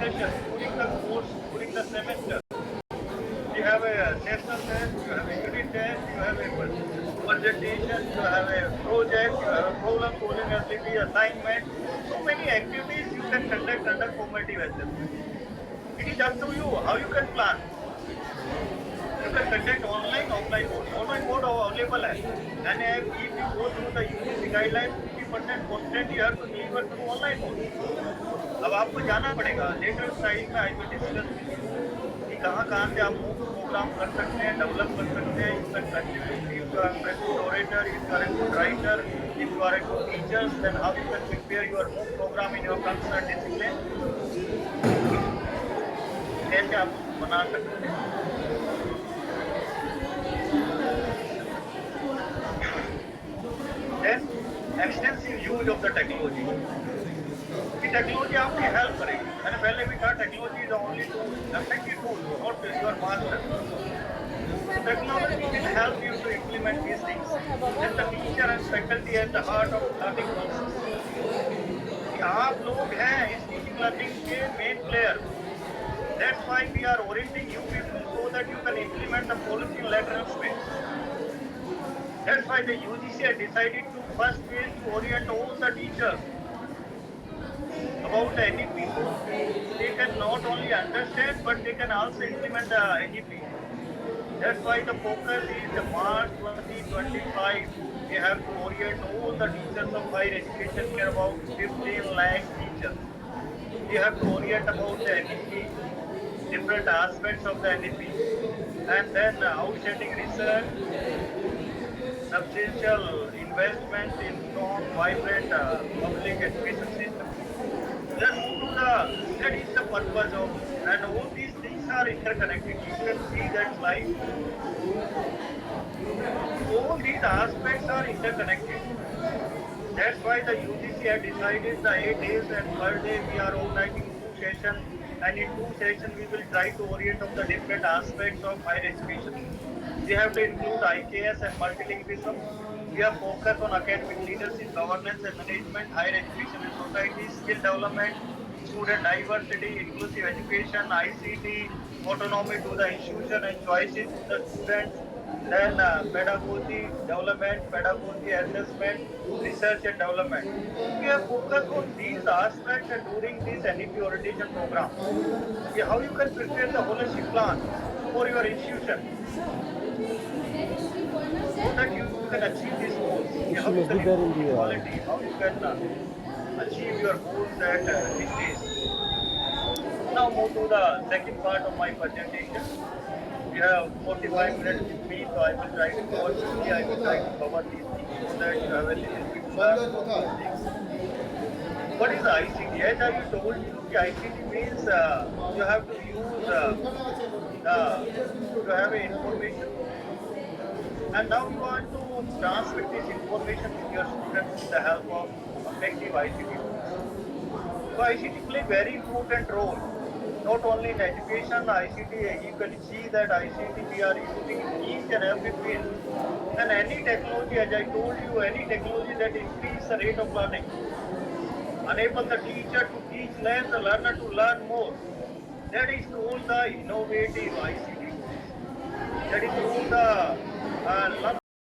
discussion during the course, during the semester. You have a national test, you have a unit test, you have a presentation, you have a project, you have a problem solving ability, assignment. So many activities you can conduct under formative assessment. It is up to you how you can plan. You can conduct online, offline mode. Online mode available है. And if you go through the UGC guidelines, 50% content you have to deliver through online mode. अब आपको जाना पड़ेगा. Later slide में I will discuss with you कि कहाँ से आप प्रोग्राम कर सकते हैं, डेवलप कर सकते हैं. You can contribute if you are a good orator, if you are a good writer, if you are a good teacher, then how you can prepare your MOOC program in your concerned discipline. कैसे आप बना सकते हैं. Then extensive use of the technology. कि technology आपकी help करेगी. मैंने पहले भी कहा technology is only tool, effective tool, not your master. Technology will help you to implement these things. Then the teacher and faculty at the heart of learning process. आप लोग हैं इस टीचिंग लर्निंग के main player. That's why we are orienting you people so that you can implement the policy in lateral space. That's why the UGC has decided to first phase to orient all the teachers about the NEP. They can not only understand but they can also implement the NEP. That's why the focus is the March 2025. We have to orient all the teachers of higher education. We are about 15 lakh teachers. We have to orient about the NEP, different aspects of the NEP, and then outstanding research, substantial investment in strong, vibrant public education system. Then that is the purpose of, and all these things are interconnected. You can see that slide. All these aspects are interconnected. That's why the UGC has decided the 8 days and per day we are organizing 2 sessions, and in 2 sessions we will try to orient on the different aspects of higher education. We have to include IKS and multilingualism. We are focused on academic leadership, governance and management, higher education and society, skill development, student diversity, inclusive education, ICT, autonomy to the institution and choices to the students, then pedagogy development, pedagogy assessment, research and development. We are focused on these aspects and during this NEP orientation program. How you can prepare the holistic plan for your institution so that you can achieve these goals. How you can improve the quality, how you can achieve your goals at this stage. Now move to the second part of my presentation. We have 45 minutes with me, so I will try to cover quickly. I will try to cover these things so that you have a little bit things. What is ICT? As I told you, ICT means you have to use to have information. And now you want to transmit this information to your students with the help of effective ICT. So ICT play very important role. Not only in education, ICT, you can see that ICT we are using in each and every field. And any technology, as I told you, any technology that increase the rate of learning, enable the teacher to teach less, the learner to learn more. That is called the innovative ICT. That is called the